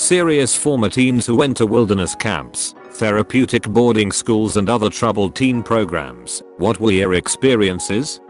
Serious former teens who went to wilderness camps, therapeutic boarding schools and other troubled teen programs. What were your experiences?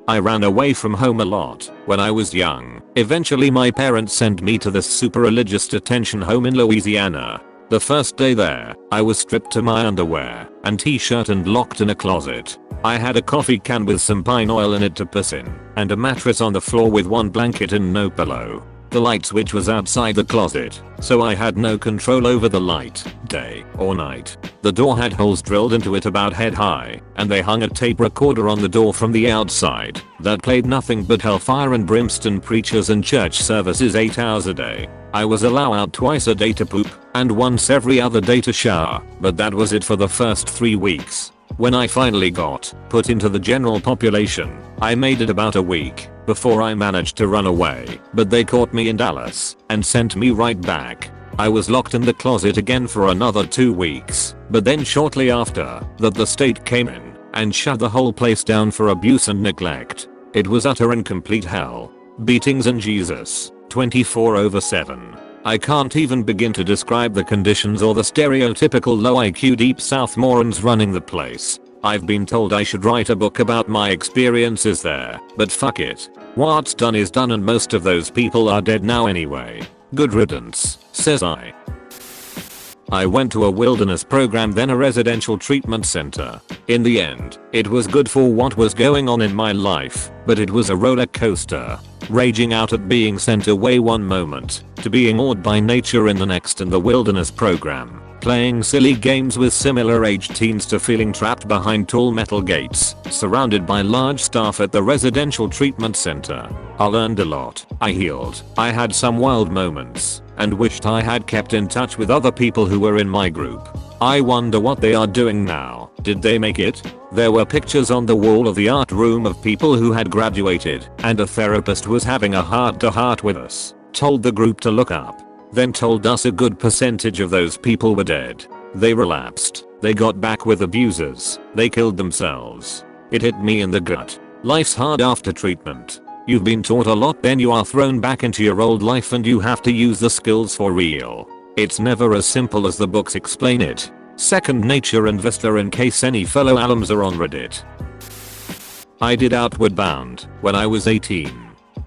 I ran away from home a lot when I was young. Eventually my parents sent me to this super religious detention home in Louisiana. The first day there, I was stripped to my underwear and t-shirt and locked in a closet. I had a coffee can with some pine oil in it to piss in, and a mattress on the floor with one blanket and no pillow. The light switch was outside the closet, so I had no control over the light, day or night. The door had holes drilled into it about head high, and they hung a tape recorder on the door from the outside that played nothing but hellfire and brimstone preachers and church services 8 hours a day. I was allowed out twice a day to poop, and once every other day to shower, but that was it for the first 3 weeks. When I finally got put into the general population, I made it about a week before I managed to run away, but they caught me in Dallas and sent me right back. I was locked in the closet again for another 2 weeks, but then shortly after that the state came in and shut the whole place down for abuse and neglect. It was utter and complete hell. Beatings and Jesus, 24/7. I can't even begin to describe the conditions or the stereotypical low IQ deep south morons running the place. I've been told I should write a book about my experiences there, but fuck it. What's done is done and most of those people are dead now anyway. Good riddance, says I. I went to a wilderness program then a residential treatment center. In the end, it was good for what was going on in my life, but it was a roller coaster. Raging out at being sent away one moment, to being awed by nature in the next in the wilderness program, playing silly games with similar aged teens to feeling trapped behind tall metal gates, surrounded by large staff at the residential treatment center. I learned a lot, I healed, I had some wild moments, and wished I had kept in touch with other people who were in my group. I wonder what they are doing now. Did they make it? There were pictures on the wall of the art room of people who had graduated, and a therapist was having a heart-to-heart with us, told the group to look up, then told us a good percentage of those people were dead. They relapsed, they got back with abusers, they killed themselves. It hit me in the gut. Life's hard after treatment. You've been taught a lot, then you are thrown back into your old life and you have to use the skills for real. It's never as simple as the books explain it. Second nature and Vista in case any fellow alums are on Reddit. I did Outward Bound when I was 18.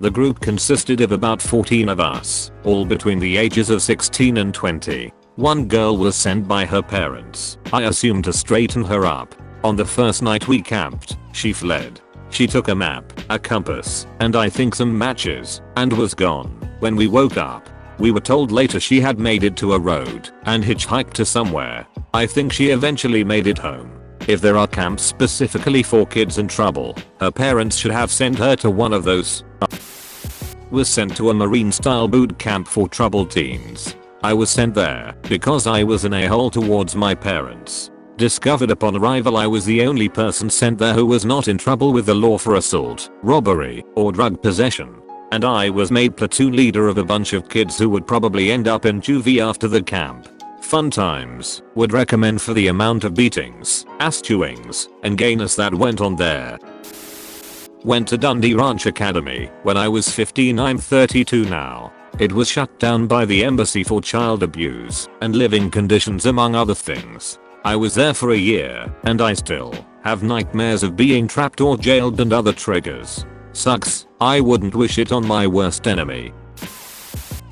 The group consisted of about 14 of us, all between the ages of 16 and 20. One girl was sent by her parents, I assumed to straighten her up. On the first night we camped, she fled. She took a map, a compass, and I think some matches, and was gone. When we woke up, we were told later she had made it to a road and hitchhiked to somewhere. I think she eventually made it home. If there are camps specifically for kids in trouble, her parents should have sent her to one of those. Was sent to a Marine style boot camp for troubled teens. I was sent there because I was an a-hole towards my parents. Discovered upon arrival I was the only person sent there who was not in trouble with the law for assault, robbery, or drug possession. And I was made platoon leader of a bunch of kids who would probably end up in juvie after the camp. Fun times. Would recommend for the amount of beatings, ass-chewings, and gayness that went on there. Went to Dundee Ranch Academy when I was 15. I'm 32 now. It was shut down by the embassy for child abuse and living conditions among other things. I was there for a year and I still have nightmares of being trapped or jailed and other triggers. Sucks. I wouldn't wish it on my worst enemy.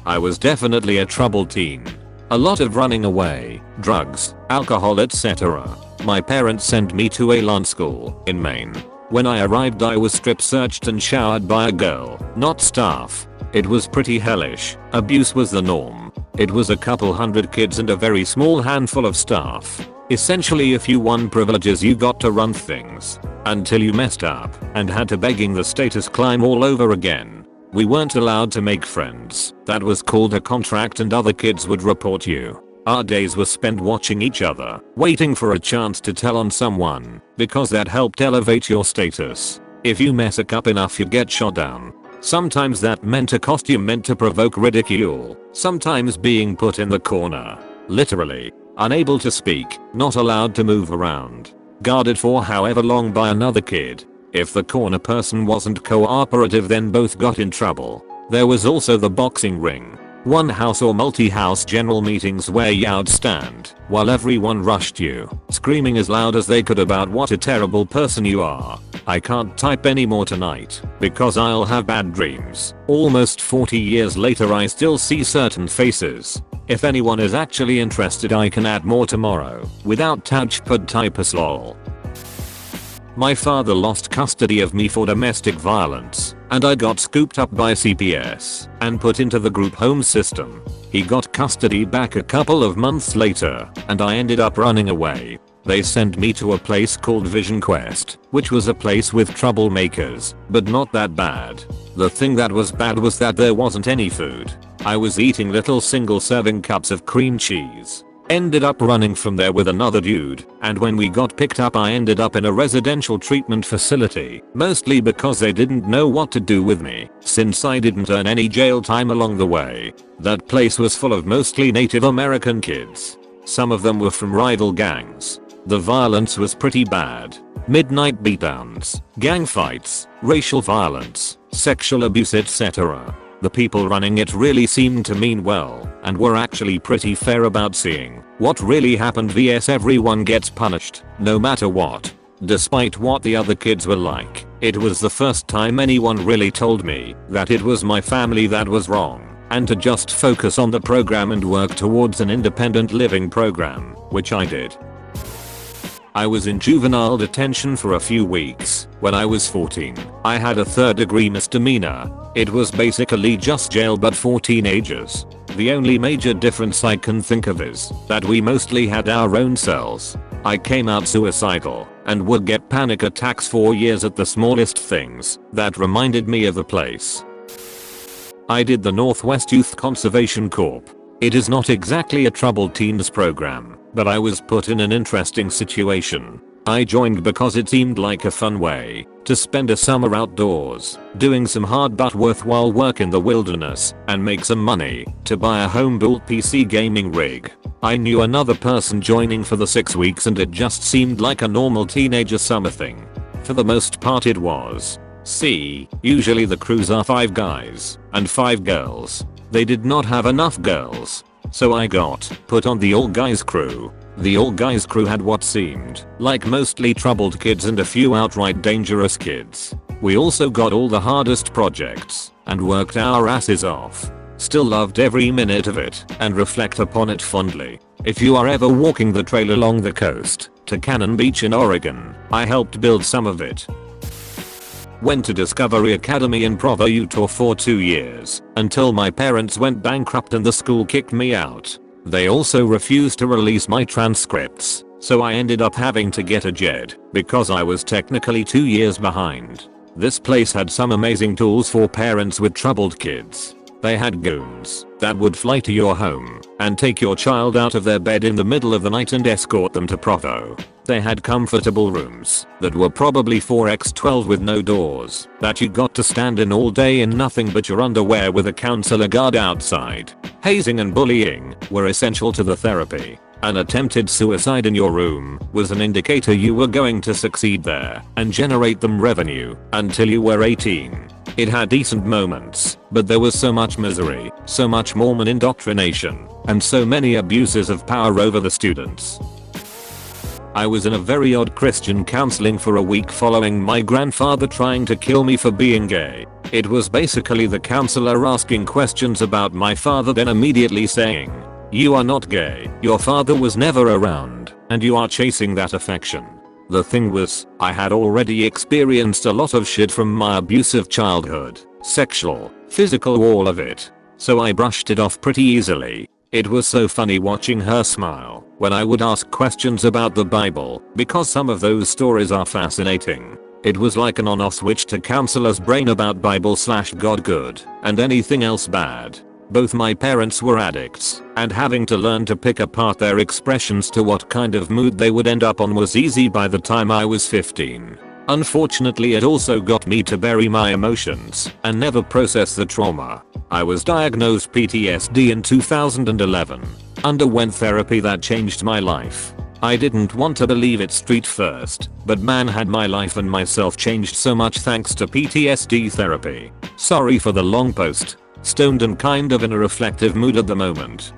I was definitely a troubled teen. A lot of running away, drugs, alcohol, etc. My parents sent me to a lawn school in Maine. When I arrived I was strip searched and showered by a girl, not staff. It was pretty hellish. Abuse was the norm. It was a couple hundred kids and a very small handful of staff. Essentially if you won privileges you got to run things. Until you messed up and had to begging the status climb all over again. We weren't allowed to make friends. That was called a contract and other kids would report you. Our days were spent watching each other, waiting for a chance to tell on someone, because that helped elevate your status. If you mess up enough you get shot down. Sometimes that meant a costume meant to provoke ridicule, sometimes being put in the corner. Literally. Unable to speak, not allowed to move around. Guarded for however long by another kid. If the corner person wasn't cooperative then both got in trouble. There was also the boxing ring. One house or multi-house general meetings where you'd stand while everyone rushed you, screaming as loud as they could about what a terrible person you are. I can't type anymore tonight because I'll have bad dreams. Almost 40 years later I still see certain faces. If anyone is actually interested I can add more tomorrow without touchpad typus lol. My father lost custody of me for domestic violence, and I got scooped up by CPS and put into the group home system. He got custody back a couple of months later, and I ended up running away. They sent me to a place called Vision Quest, which was a place with troublemakers, but not that bad. The thing that was bad was that there wasn't any food. I was eating little single serving cups of cream cheese. Ended up running from there with another dude, and when we got picked up I ended up in a residential treatment facility, mostly because they didn't know what to do with me, since I didn't earn any jail time along the way. That place was full of mostly Native American kids. Some of them were from rival gangs. The violence was pretty bad. Midnight beatdowns, gang fights, racial violence, sexual abuse, etc. The people running it really seemed to mean well and were actually pretty fair about seeing what really happened vs everyone gets punished no matter what. Despite what the other kids were like, it was the first time anyone really told me that it was my family that was wrong and to just focus on the program and work towards an independent living program, which I did. I was in juvenile detention for a few weeks when I was 14. I had a third-degree misdemeanor. It was basically just jail but for teenagers. The only major difference I can think of is that we mostly had our own cells. I came out suicidal and would get panic attacks for years at the smallest things that reminded me of the place. I did the Northwest Youth Conservation Corp. It is not exactly a troubled teens program, but I was put in an interesting situation. I joined because it seemed like a fun way to spend a summer outdoors, doing some hard but worthwhile work in the wilderness, and make some money to buy a home-built PC gaming rig. I knew another person joining for the 6 weeks and it just seemed like a normal teenager summer thing. For the most part it was. See, usually the crews are 5 guys and 5 girls. They did not have enough girls, so I got put on the all-guys crew. The all-guys crew had what seemed like mostly troubled kids and a few outright dangerous kids. We also got all the hardest projects and worked our asses off. Still loved every minute of it and reflect upon it fondly. If you are ever walking the trail along the coast to Cannon Beach in Oregon, I helped build some of it. Went to Discovery Academy in Provo, Utah for 2 years until my parents went bankrupt and the school kicked me out. They also refused to release my transcripts, so I ended up having to get a JED because I was technically 2 years behind. This place had some amazing tools for parents with troubled kids. They had goons that would fly to your home and take your child out of their bed in the middle of the night and escort them to Provo. They had comfortable rooms that were probably 4x12 with no doors that you got to stand in all day in nothing but your underwear with a counselor guard outside. Hazing and bullying were essential to the therapy. An attempted suicide in your room was an indicator you were going to succeed there and generate them revenue until you were 18. It had decent moments, but there was so much misery, so much Mormon indoctrination, and so many abuses of power over the students. I was in a very odd Christian counseling for a week following my grandfather trying to kill me for being gay. It was basically the counselor asking questions about my father then immediately saying, "You are not gay, your father was never around, and you are chasing that affection." The thing was, I had already experienced a lot of shit from my abusive childhood, sexual, physical, all of it. So I brushed it off pretty easily. It was so funny watching her smile when I would ask questions about the Bible because some of those stories are fascinating. It was like an on-off switch to counselor's brain about Bible/God good and anything else bad. Both my parents were addicts, and having to learn to pick apart their expressions to what kind of mood they would end up on was easy by the time I was 15. Unfortunately, it also got me to bury my emotions and never process the trauma. I was diagnosed PTSD in 2011. Underwent therapy that changed my life. I didn't want to believe it street first, but man, had my life and myself changed so much thanks to PTSD therapy. Sorry for the long post. Stoned and kind of in a reflective mood at the moment.